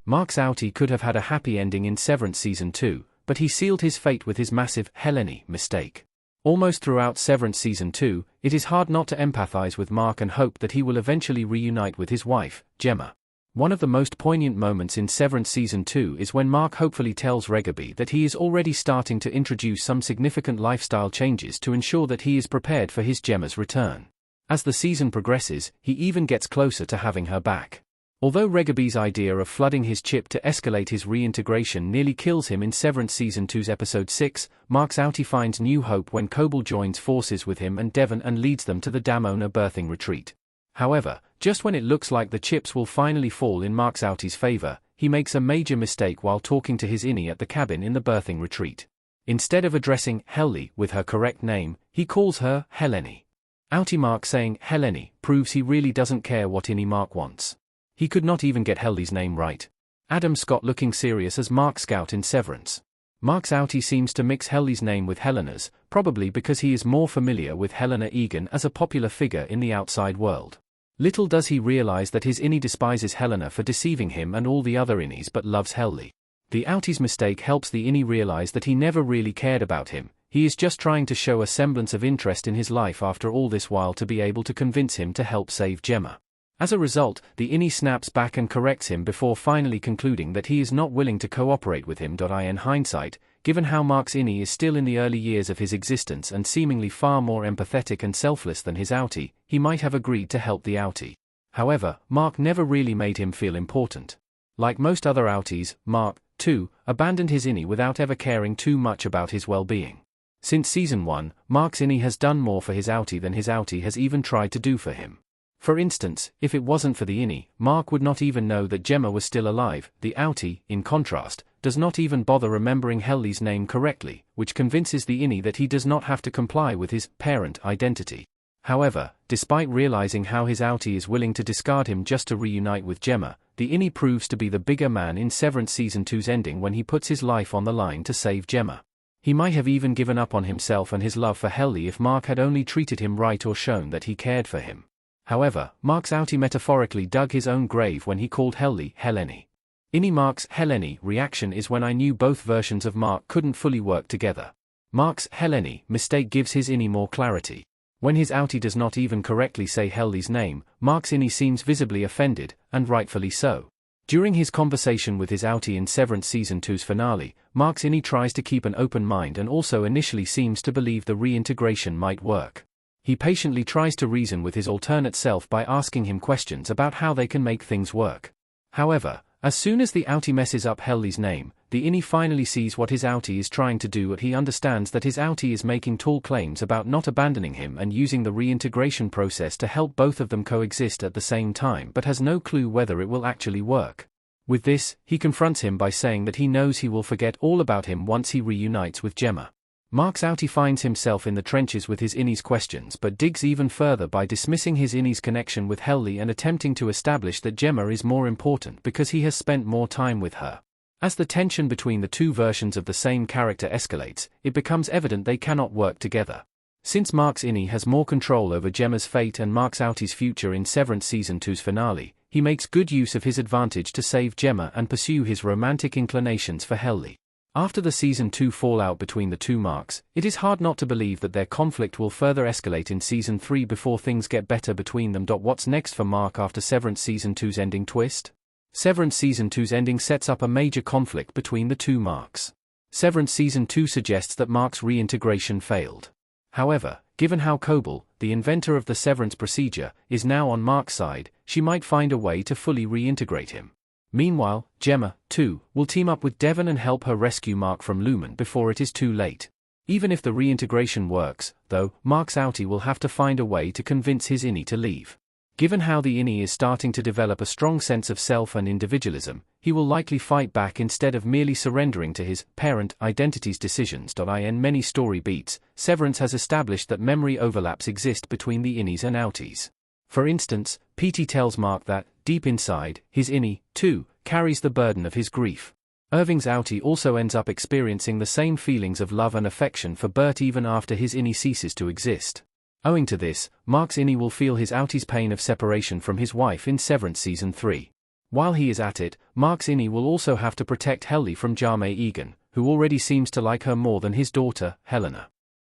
Mark's Outie could have had a happy ending in Severance Season 2, but he sealed his fate with his massive Heleny mistake. Almost throughout Severance Season 2, it is hard not to empathize with Mark and hope that he will eventually reunite with his wife, Gemma. One of the most poignant moments in Severance Season 2 is when Mark hopefully tells Regaby that he is already starting to introduce some significant lifestyle changes to ensure that he is prepared for his Gemma's return. As the season progresses, he even gets closer to having her back. Although Regaby's idea of flooding his chip to escalate his reintegration nearly kills him in Severance Season 2's Episode 6, Mark's Outie finds new hope when Coble joins forces with him and Devon and leads them to the Damona birthing retreat. However, just when it looks like the chips will finally fall in Mark's Outie's favor, he makes a major mistake while talking to his innie at the cabin in the birthing retreat. Instead of addressing Helly with her correct name, he calls her Heleny. Outie Mark saying Heleny proves he really doesn't care what innie Mark wants. He could not even get Helly's name right. Adam Scott looking serious as Mark Scout in Severance. Mark's Outie seems to mix Helly's name with Helena's, probably because he is more familiar with Helena Egan as a popular figure in the outside world. Little does he realize that his innie despises Helena for deceiving him and all the other innies but loves Helly. The Outie's mistake helps the innie realize that he never really cared about him. He is just trying to show a semblance of interest in his life after all this while to be able to convince him to help save Gemma. As a result, the innie snaps back and corrects him before finally concluding that he is not willing to cooperate with him. In hindsight, given how Mark's innie is still in the early years of his existence and seemingly far more empathetic and selfless than his Outie, he might have agreed to help the Outie. However, Mark never really made him feel important. Like most other Outies, Mark, too, abandoned his innie without ever caring too much about his well-being. Since Season 1, Mark's innie has done more for his Outie than his Outie has even tried to do for him. For instance, if it wasn't for the innie, Mark would not even know that Gemma was still alive. The Outie, in contrast, does not even bother remembering Helly's name correctly, which convinces the innie that he does not have to comply with his parent identity. However, despite realizing how his Outie is willing to discard him just to reunite with Gemma, the innie proves to be the bigger man in Severance Season 2's ending when he puts his life on the line to save Gemma. He might have even given up on himself and his love for Helly if Mark had only treated him right or shown that he cared for him. However, Mark's Outie metaphorically dug his own grave when he called Helly Heleny. Innie Mark's Heleny reaction is when I knew both versions of Mark couldn't fully work together. Mark's Heleny mistake gives his innie more clarity. When his Outie does not even correctly say Helly's name, Mark's innie seems visibly offended, and rightfully so. During his conversation with his Outie in Severance Season 2's finale, Mark's innie tries to keep an open mind and also initially seems to believe the reintegration might work. He patiently tries to reason with his alternate self by asking him questions about how they can make things work. However, as soon as the Outie messes up Helly's name, the innie finally sees what his Outie is trying to do and he understands that his Outie is making tall claims about not abandoning him and using the reintegration process to help both of them coexist at the same time but has no clue whether it will actually work. With this, he confronts him by saying that he knows he will forget all about him once he reunites with Gemma. Mark's Outie finds himself in the trenches with his innie's questions but digs even further by dismissing his innie's connection with Helly and attempting to establish that Gemma is more important because he has spent more time with her. As the tension between the two versions of the same character escalates, it becomes evident they cannot work together. Since Mark's innie has more control over Gemma's fate and Mark's Outie's future in Severance Season 2's finale, he makes good use of his advantage to save Gemma and pursue his romantic inclinations for Helly. After the Season 2 fallout between the two Marks, it is hard not to believe that their conflict will further escalate in Season 3 before things get better between them. What's next for Mark after Severance Season 2's ending twist? Severance Season 2's ending sets up a major conflict between the two Marks. Severance Season 2 suggests that Mark's reintegration failed. However, given how Coble, the inventor of the Severance procedure, is now on Mark's side, she might find a way to fully reintegrate him. Meanwhile, Gemma, too, will team up with Devon and help her rescue Mark from Lumen before it is too late. Even if the reintegration works, though, Mark's Outie will have to find a way to convince his innie to leave. Given how the innie is starting to develop a strong sense of self and individualism, he will likely fight back instead of merely surrendering to his parent identity's decisions. In many story beats, Severance has established that memory overlaps exist between the innies and Outies. For instance, PT tells Mark that, deep inside, his innie, too, carries the burden of his grief. Irving's Outie also ends up experiencing the same feelings of love and affection for Bert even after his innie ceases to exist. Owing to this, Mark's innie will feel his Outie's pain of separation from his wife in Severance Season 3. While he is at it, Mark's Innie will also have to protect Helly from Jame Egan, who already seems to like her more than his daughter, Helena.